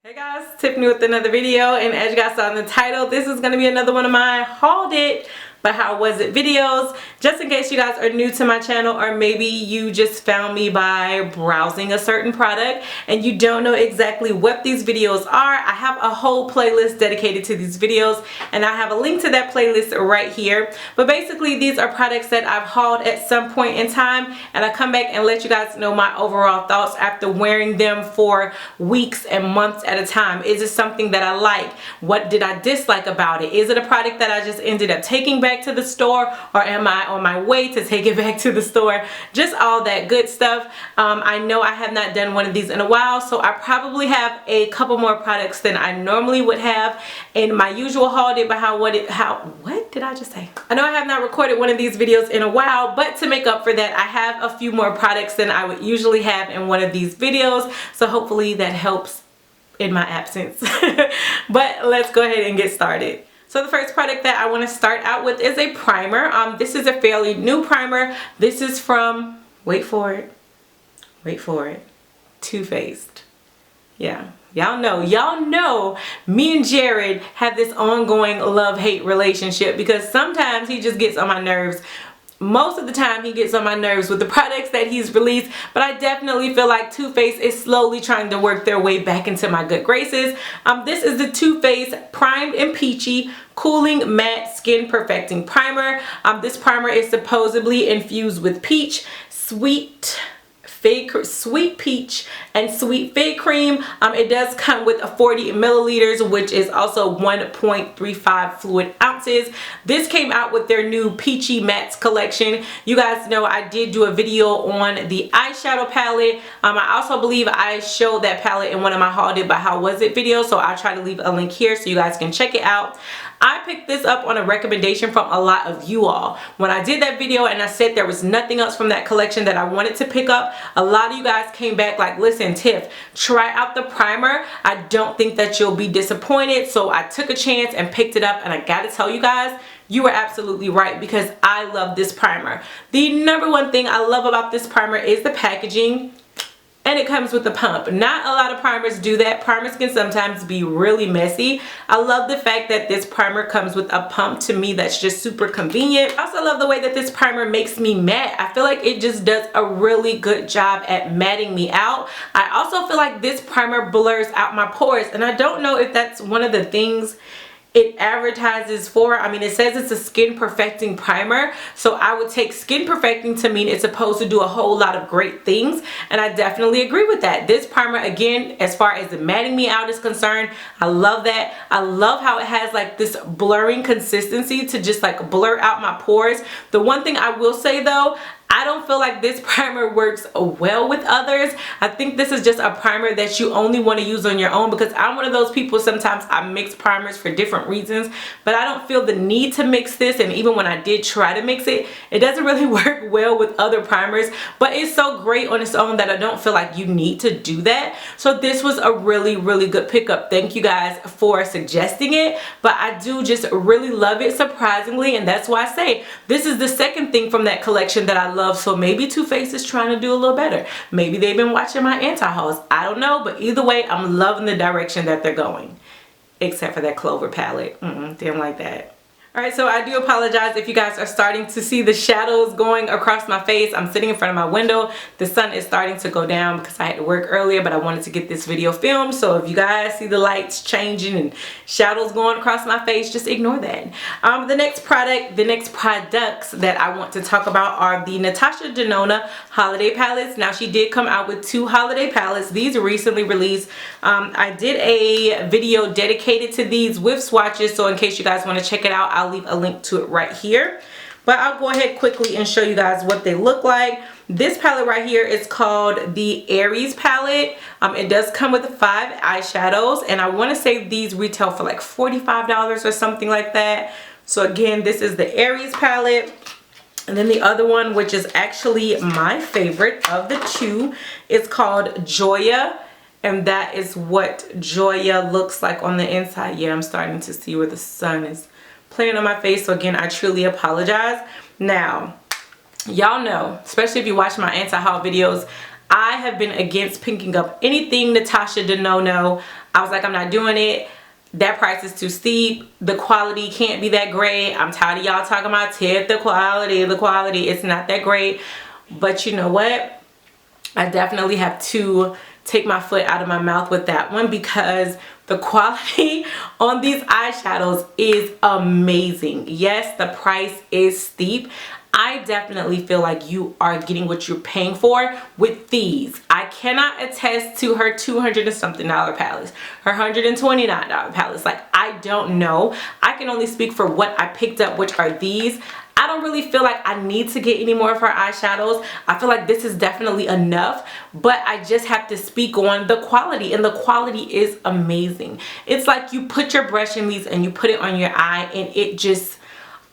Hey guys, Tiffany with another video, and as you guys saw in the title, this is going to be another one of my hauled it but how was it videos. Just in case you guys are new to my channel, or maybe you just found me by browsing a certain product and you don't know exactly what these videos are, I have a whole playlist dedicated to these videos and I have a link to that playlist right here. But basically these are products that I've hauled at some point in time, and I come back and let you guys know my overall thoughts after wearing them for weeks and months at a time. Is it something that I like? What did I dislike about it? Is it a product that I just ended up taking back to the store, or am I on my way to take it back to the store? Just all that good stuff. I know I have not done one of these in a while, so I probably have a couple more products than I normally would have in my usual haul day. But what did I just say? I know I have not recorded one of these videos in a while, but to make up for that, I have a few more products than I would usually have in one of these videos, so hopefully that helps in my absence. But let's go ahead and get started. So the first product that I want to start out with is a primer. This is a fairly new primer. This is from, wait for it, Too Faced. Yeah, y'all know me and Jared have this ongoing love-hate relationship, because sometimes he just gets on my nerves. Most of the time he gets on my nerves with the products that he's released, but I definitely feel like Too Faced is slowly trying to work their way back into my good graces. This is the Too Faced Primed and Peachy Cooling Matte Skin Perfecting Primer. This primer is supposedly infused with peach, sweet peach and sweet fig cream. It does come with a 40 milliliters, which is also 1.35 fluid ounces. This came out with their new Peachy Mattes collection. You guys know I did do a video on the eyeshadow palette. I also believe I showed that palette in one of my haul it but how was it videos, so I'll try to leave a link here so you guys can check it out. I picked this up on a recommendation from a lot of you all. When I did that video and I said there was nothing else from that collection that I wanted to pick up, a lot of you guys came back like, listen Tiff, try out the primer. I don't think that you'll be disappointed. So I took a chance and picked it up, and I gotta tell you guys, you were absolutely right, because I love this primer. The number one thing I love about this primer is the packaging. And it comes with a pump. Not a lot of primers do that. Primers can sometimes be really messy. I love the fact that this primer comes with a pump. To me, that's just super convenient. I also love the way that this primer makes me matte. I feel like it just does a really good job at matting me out. I also feel like this primer blurs out my pores, and I don't know if that's one of the things it advertises for. I mean, it says it's a skin perfecting primer, so I would take skin perfecting to mean it's supposed to do a whole lot of great things, and I definitely agree with that. This primer, again, as far as the matting me out is concerned, I love that. I love how it has like this blurring consistency to just like blur out my pores. The one thing I will say though, I don't feel like this primer works well with others. I think this is just a primer that you only want to use on your own, because I'm one of those people, sometimes I mix primers for different reasons, but I don't feel the need to mix this, and even when I did try to mix it, it doesn't really work well with other primers, but it's so great on its own that I don't feel like you need to do that. So this was a really, really good pickup. Thank you guys for suggesting it, but I do just really love it, surprisingly, and that's why I say this is the second thing from that collection that I love. So maybe Too Faced is trying to do a little better. Maybe they've been watching my anti-hauls. I don't know, but either way, I'm loving the direction that they're going. Except for that Clover palette. Didn't like that. Alright, so I do apologize if you guys are starting to see the shadows going across my face. I'm sitting in front of my window. The sun is starting to go down because I had to work earlier, but I wanted to get this video filmed. So if you guys see the lights changing and shadows going across my face, just ignore that. The next products that I want to talk about are the Natasha Denona holiday palettes. Now, she did come out with 2 holiday palettes. These are recently released. I did a video dedicated to these with swatches, so in case you guys want to check it out, I'll leave a link to it right here. But I'll go ahead quickly and show you guys what they look like. This palette right here is called the Aeris palette. It does come with 5 eyeshadows, and I want to say these retail for like $45 or something like that. So again, this is the Aeris palette. And then the other one, which is actually my favorite of the 2, is called Joya. And that is what Joya looks like on the inside. Yeah, I'm starting to see where the sun is playing on my face, so again, I truly apologize. Now, y'all know, especially if you watch my anti-haul videos, I have been against picking up anything Natasha Denona. I was like, I'm not doing it. That price is too steep. The quality can't be that great. I'm tired of y'all talking about tip the quality. It's not that great. But you know what? I definitely have to take my foot out of my mouth with that one, because the quality on these eyeshadows is amazing. Yes, the price is steep. I definitely feel like you are getting what you're paying for with these. I cannot attest to her $200 and something palettes, her $129 palettes. Like, I don't know. I can only speak for what I picked up, which are these. I don't really feel like I need to get any more of her eyeshadows. I feel like this is definitely enough, but I just have to speak on the quality, and the quality is amazing. It's like you put your brush in these and you put it on your eye, and it just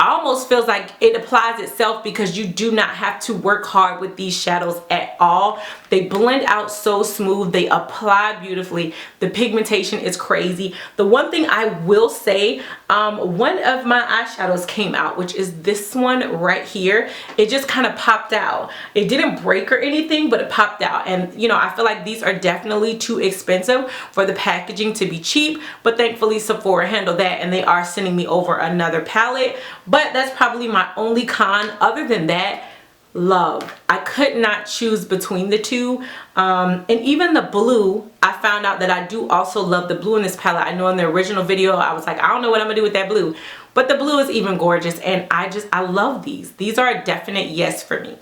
almost feels like it applies itself, because you do not have to work hard with these shadows at all. They blend out so smooth. They apply beautifully. The pigmentation is crazy. The one thing I will say, one of my eyeshadows came out, which is this one right here. It just kind of popped out. It didn't break or anything, but it popped out. And you know, I feel like these are definitely too expensive for the packaging to be cheap, but thankfully Sephora handled that, and they are sending me over another palette. But that's probably my only con. Other than that, love. I could not choose between the two. And even the blue, I found out that I do also love the blue in this palette. I know in the original video I was like, I don't know what I'm gonna do with that blue, but the blue is even gorgeous, and I love these. These are a definite yes for me.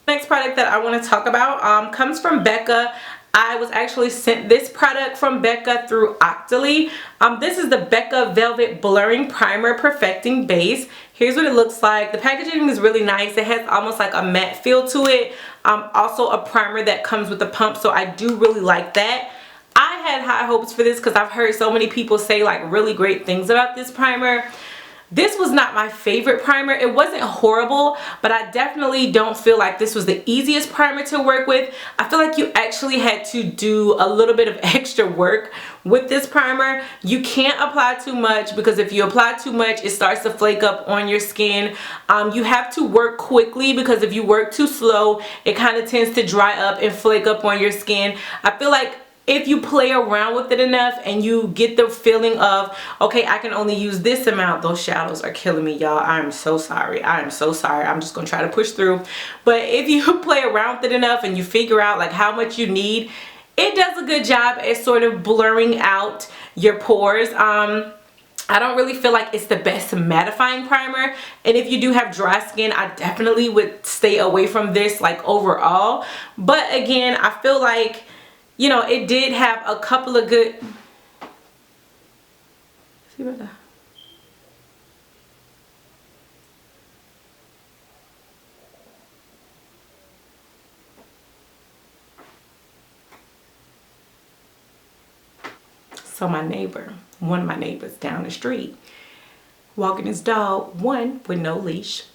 Next product that I want to talk about comes from Becca. I was actually sent this product from Becca through Octoly. This is the Becca Velvet Blurring Primer Perfecting Base. Here's what it looks like. The packaging is really nice. It has almost like a matte feel to it. Also a primer that comes with the pump, so I do really like that. I had high hopes for this because I've heard so many people say like really great things about this primer. This was not my favorite primer. It wasn't horrible, but I definitely don't feel like this was the easiest primer to work with. I feel like you actually had to do a little bit of extra work with this primer. You can't apply too much, because if you apply too much, it starts to flake up on your skin. You have to work quickly, because if you work too slow, it kind of tends to dry up and flake up on your skin. I feel like if you play around with it enough and you get the feeling of, okay, I can only use this amount. Those shadows are killing me, y'all. I am so sorry. I am so sorry. I'm just gonna try to push through. But if you play around with it enough and you figure out like how much you need, it does a good job at sort of blurring out your pores. I don't really feel like it's the best mattifying primer, and if you do have dry skin, I definitely would stay away from this like overall. But again, I feel like, you know, it did have a couple of good, see about that? So my neighbor, one of my neighbors down the street, walking his dog, one with no leash,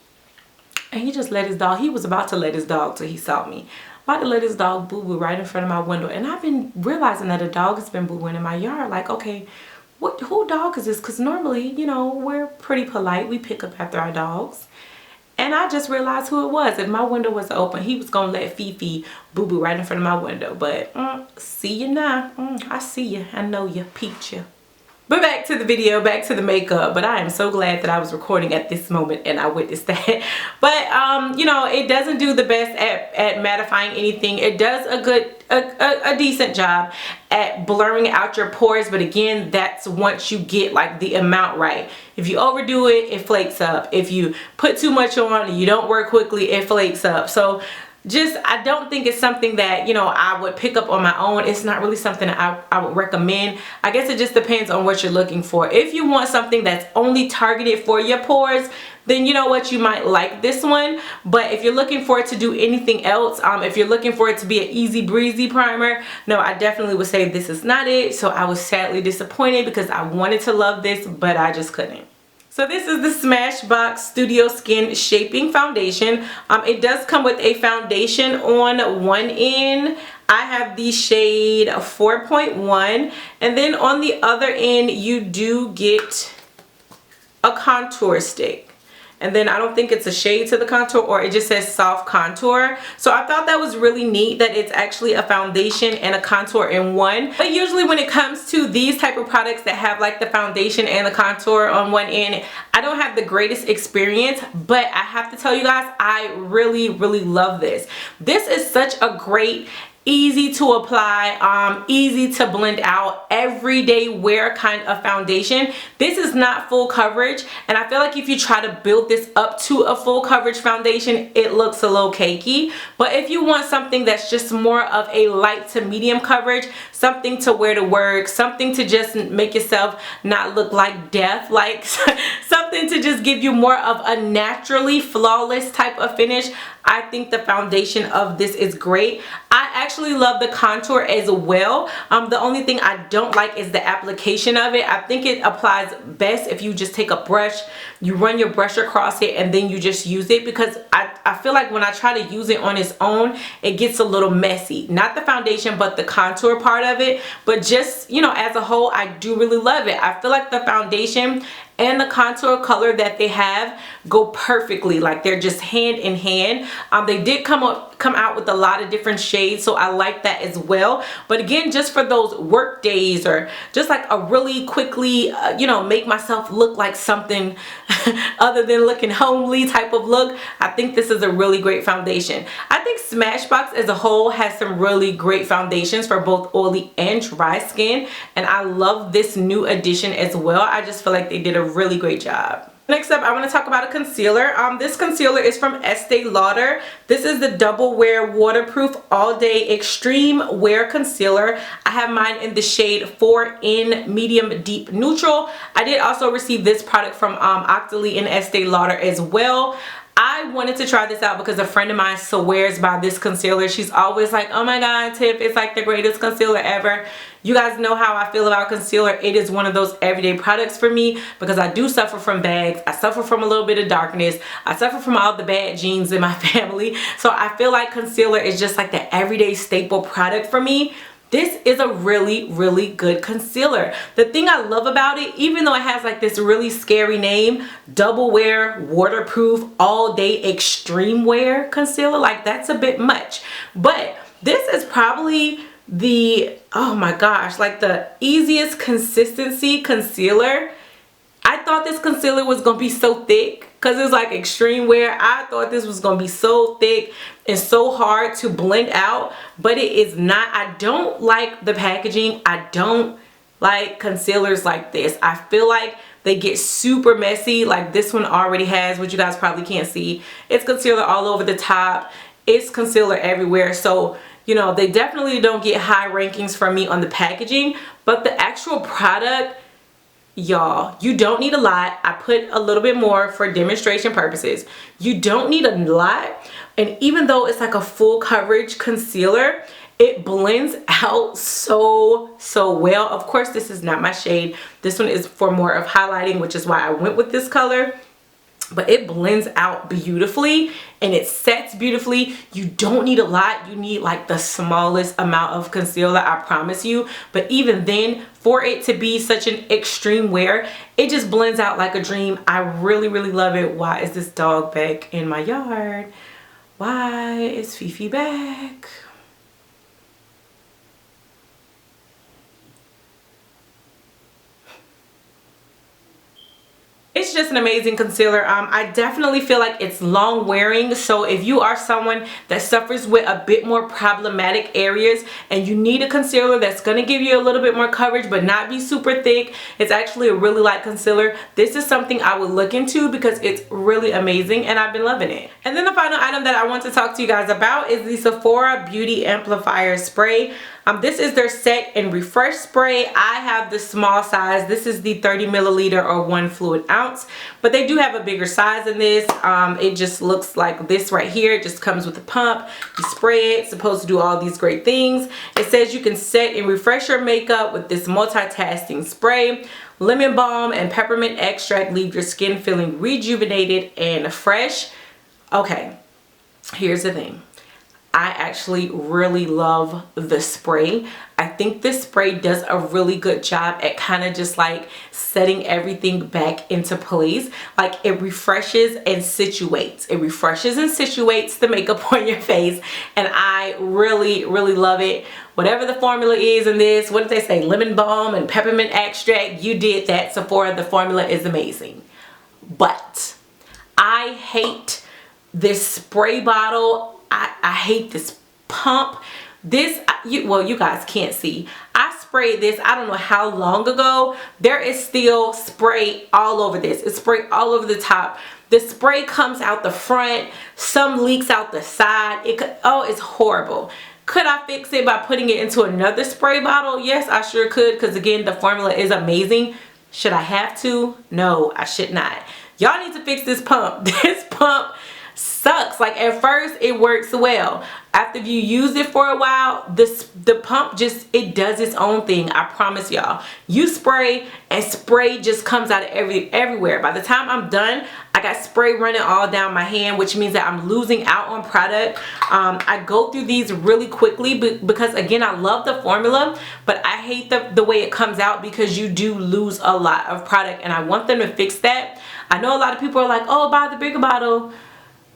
and he just let his dog, he was about to let his dog till he saw me. About to let his dog boo-boo right in front of my window, and I've been realizing that a dog has been boo-booing in my yard. Like, okay, who dog is this? Because normally, you know, we're pretty polite. We pick up after our dogs. And I just realized who it was. If my window was open, he was gonna let Fifi boo-boo right in front of my window. But see you now. I see you. I know you. Peeped you. But back to the video, back to the makeup. But I am so glad that I was recording at this moment and I witnessed that. But you know, it doesn't do the best at mattifying anything. It does a decent job at blurring out your pores, but again, that's once you get like the amount right. If you overdo it, it flakes up. If you put too much on and you don't work quickly, it flakes up. So just, I don't think it's something that, you know, I would pick up on my own. It's not really something that I would recommend. I guess it just depends on what you're looking for. If you want something that's only targeted for your pores, then you know what, you might like this one. But if you're looking for it to do anything else, if you're looking for it to be an easy breezy primer, no, I definitely would say this is not it. So I was sadly disappointed because I wanted to love this, but I just couldn't. So this is the SmashBox Studio Skin Shaping Foundation. It does come with a foundation on one end. I have the shade 4.1, and then on the other end you do get a contour stick. and then I don't think it's a shade to the contour, or it just says soft contour. So I thought that was really neat that it's actually a foundation and a contour in one. But usually when it comes to these type of products that have like the foundation and the contour on one end, I don't have the greatest experience, but I have to tell you guys, I really love this. This is such a great, easy to apply, easy to blend out, everyday wear kind of foundation. This is not full coverage, and I feel like if you try to build this up to a full coverage foundation, it looks a little cakey. But if you want something that's just more of a light to medium coverage, something to wear to work, something to just make yourself not look like death, like something to just give you more of a naturally flawless type of finish, I think the foundation of this is great. I actually love the contour as well. The only thing I don't like is the application of it. I think it applies best if you just take a brush, you run your brush across it, and then you just use it, because I feel like when I try to use it on its own, it gets a little messy. Not the foundation, but the contour part of it. But just, you know, as a whole, I do really love it. I feel like the foundation and the contour color that they have go perfectly, like they're just hand in hand. They did come out with a lot of different shades, so I like that as well. But again, just for those work days, or just like a really quickly you know, make myself look like something other than looking homely type of look, I think this is a really great foundation. I think SmashBox as a whole has some really great foundations for both oily and dry skin, and I love this new addition as well. I just feel like they did a really great job. Next up, I want to talk about a concealer. This concealer is from Estee Lauder. This is the Double Wear Waterproof All Day Extreme Wear Concealer. I have mine in the shade 4 in Medium Deep Neutral. I did also receive this product from Octoly and Estee Lauder as well. I wanted to try this out because a friend of mine swears by this concealer. She's always like, oh my god, Tiff, it's like the greatest concealer ever. You guys know how I feel about concealer. It is one of those everyday products for me, because I do suffer from bags. I suffer from a little bit of darkness. I suffer from all the bad genes in my family. So I feel like concealer is just like the everyday staple product for me. This is a really good concealer. The thing I love about it, even though it has like this really scary name, Double Wear Waterproof All Day Extreme Wear Concealer, like that's a bit much. But this is probably the, oh my gosh, like the easiest consistency concealer. I thought this concealer was gonna be so thick because it's like extreme wear. I thought this was gonna be so thick and so hard to blend out, but it is not. I don't like the packaging. I don't like concealers like this. I feel like they get super messy. Like this one already has, what you guys probably can't see, it's concealer all over the top. It's concealer everywhere. So, you know, they definitely don't get high rankings from me on the packaging, but the actual product, y'all, you don't need a lot. I put a little bit more for demonstration purposes. You don't need a lot, and even though it's like a full coverage concealer, it blends out so well. Of course, this is not my shade. This one is for more of highlighting, which is why I went with this color. But it blends out beautifully and it sets beautifully. You don't need a lot. You need like the smallest amount of concealer, I promise you. But even then, for it to be such an extreme wear, it just blends out like a dream. I really love it. Why is this dog back in my yard? Why is Fifi back? It's just an amazing concealer. I definitely feel like it's long wearing, so if you are someone that suffers with a bit more problematic areas and you need a concealer that's going to give you a little bit more coverage but not be super thick, it's actually a really light concealer. This is something I would look into because it's really amazing and I've been loving it. And then the final item that I want to talk to you guys about is the Sephora Beauty Amplifier Spray. This is their Set and Refresh Spray. I have the small size. This is the 30 milliliter or 1 fluid ounce, but they do have a bigger size in this. It just looks like this right here. It just comes with a pump. You spray it. It's supposed to do all these great things. It says you can set and refresh your makeup with this multitasking spray. Lemon balm and peppermint extract leave your skin feeling rejuvenated and fresh. Okay, here's the thing. I actually really love the spray. I think this spray does a really good job at kind of just like setting everything back into place. Like it refreshes and situates. It refreshes and situates the makeup on your face. And I really, really love it. Whatever the formula is in this, what did they say? Lemon balm and peppermint extract. You did that, Sephora. The formula is amazing. But I hate this spray bottle. I hate this pump. This, well, you guys can't see. I sprayed this, I don't know how long ago. There is still spray all over this. It's spray all over the top. The spray comes out the front. Some leaks out the side. Oh, it's horrible. Could I fix it by putting it into another spray bottle? Yes, I sure could, because again, the formula is amazing. Should I have to? No, I should not. Y'all need to fix this pump. This pump sucks. Like at first it works well. After you use it for a while, the pump just, it does its own thing. I promise y'all. You spray and spray just comes out of everywhere. By the time I'm done, I got spray running all down my hand, which means that I'm losing out on product. I go through these really quickly because again, I love the formula, but I hate the way it comes out because you do lose a lot of product, and I want them to fix that. I know a lot of people are like, oh, buy the bigger bottle.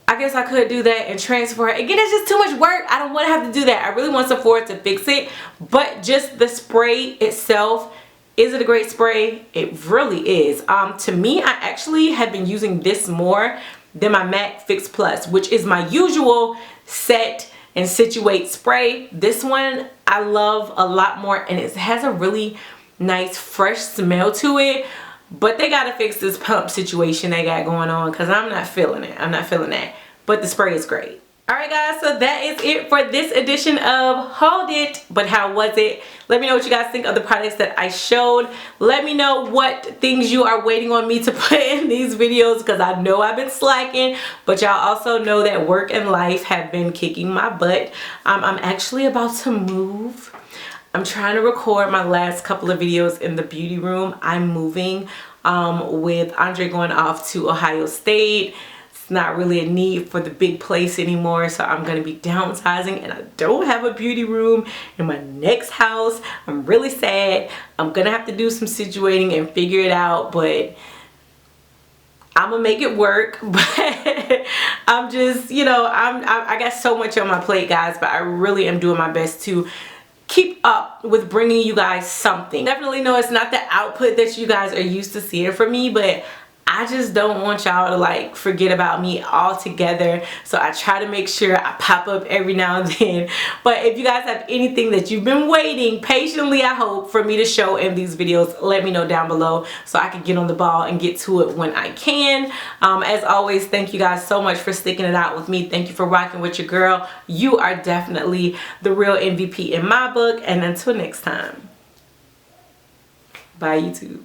I guess I could do that and transfer it. Again, it's just too much work. I don't want to have to do that. I really want Sephora to fix it. But just the spray itself, is it a great spray? It really is. To me, I actually have been using this more than my MAC Fix Plus, which is my usual set and situate spray. This one I love a lot more, and it has a really nice fresh smell to it. But they gotta fix this pump situation they got going on, because I'm not feeling it. I'm not feeling that. But the spray is great. Alright guys, so that is it for this edition of Hold It, But How Was It? Let me know what you guys think of the products that I showed. Let me know what things you are waiting on me to put in these videos, because I know I've been slacking. But y'all also know that work and life have been kicking my butt. I'm actually about to move. I'm trying to record my last couple of videos in the beauty room. I'm moving with Andre going off to Ohio State. It's not really a need for the big place anymore, so I'm going to be downsizing, and I don't have a beauty room in my next house. I'm really sad. I'm going to have to do some situating and figure it out, but I'm gonna make it work. But I'm just, you know, I got so much on my plate, guys, but I really am doing my best to keep up with bringing you guys something. Definitely know it's not the output that you guys are used to seeing from me, but I just don't want y'all to like forget about me altogether. So I try to make sure I pop up every now and then. But if you guys have anything that you've been waiting patiently, I hope, for me to show in these videos, let me know down below so I can get on the ball and get to it when I can. As always, thank you guys so much for sticking it out with me. Thank you for rocking with your girl. You are definitely the real MVP in my book. And until next time, bye YouTube.